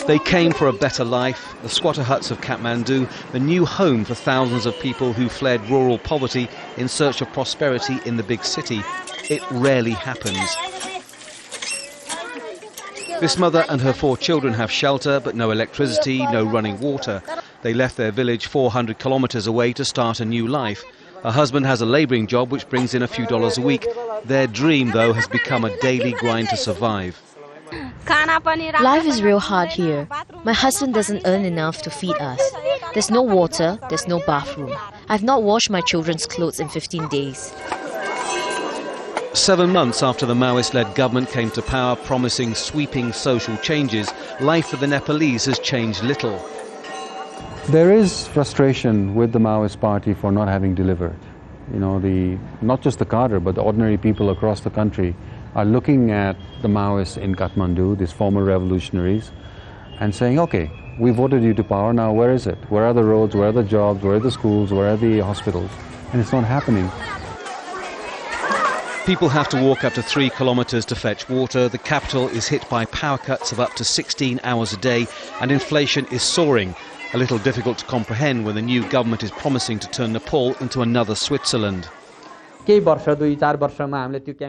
They came for a better life, the squatter huts of Kathmandu, the new home for thousands of people who fled rural poverty in search of prosperity in the big city. It rarely happens. This mother and her 4 children have shelter, but no electricity, no running water. They left their village 400 kilometres away to start a new life. Her husband has a labouring job which brings in a few dollars a week. Their dream, though, has become a daily grind to survive. Life is real hard here. My husband doesn't earn enough to feed us. There's no water, there's no bathroom. I've not washed my children's clothes in 15 days. 7 months after the Maoist-led government came to power promising sweeping social changes, life for the Nepalese has changed little. There is frustration with the Maoist party for not having delivered. You know, not just the cadre, but the ordinary people across the country are looking at the Maoists in Kathmandu, these former revolutionaries, and saying, okay, we voted you to power, now where is it? Where are the roads, where are the jobs, where are the schools, where are the hospitals? And it's not happening. People have to walk up to 3 kilometres to fetch water. The capital is hit by power cuts of up to 16 hours a day, and inflation is soaring. A little difficult to comprehend when the new government is promising to turn Nepal into another Switzerland.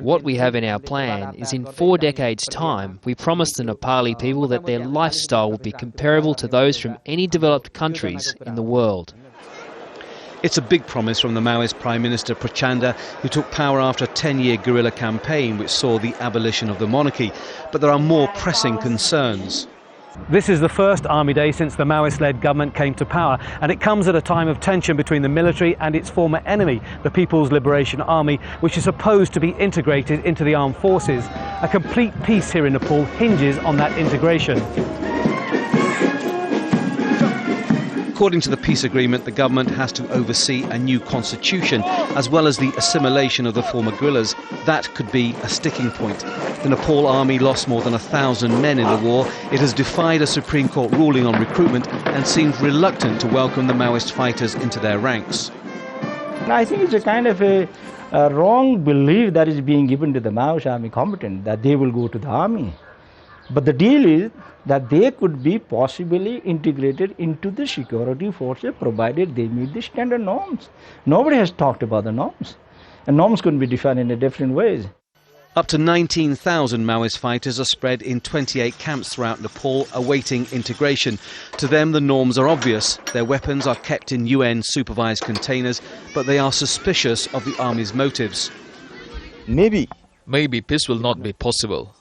What we have in our plan is in 4 decades' time, we promise the Nepali people that their lifestyle will be comparable to those from any developed countries in the world. It's a big promise from the Maoist Prime Minister Prachanda, who took power after a 10-year guerrilla campaign which saw the abolition of the monarchy. But there are more pressing concerns. This is the first army day since the Maoist-led government came to power, and it comes at a time of tension between the military and its former enemy, the People's Liberation Army, which is supposed to be integrated into the armed forces. A complete peace here in Nepal hinges on that integration. According to the peace agreement, the government has to oversee a new constitution, as well as the assimilation of the former guerrillas. That could be a sticking point. The Nepal army lost more than 1,000 men in the war. It has defied a Supreme Court ruling on recruitment and seems reluctant to welcome the Maoist fighters into their ranks. I think it's a kind of a wrong belief that is being given to the Maoist army combatant, that they will go to the army. But the deal is that they could be possibly integrated into the security forces provided they meet the standard norms. Nobody has talked about the norms, and norms could be defined in different ways. Up to 19,000 Maoist fighters are spread in 28 camps throughout Nepal awaiting integration. To them, the norms are obvious. Their weapons are kept in UN-supervised containers, but they are suspicious of the army's motives. Maybe peace will not be possible.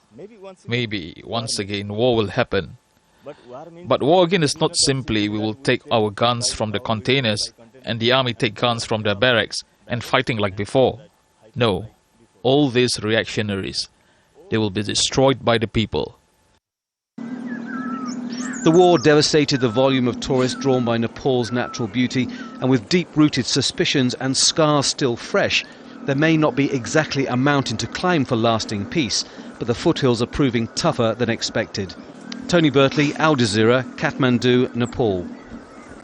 Maybe once again war will happen. But war again is not simply we will take our guns from the containers and the army take guns from their barracks and fighting like before. No, all these reactionaries, they will be destroyed by the people. The war devastated the volume of tourists drawn by Nepal's natural beauty, and with deep-rooted suspicions and scars still fresh, there may not be exactly a mountain to climb for lasting peace, but the foothills are proving tougher than expected. Tony Birtley, Jazeera, Kathmandu, Nepal.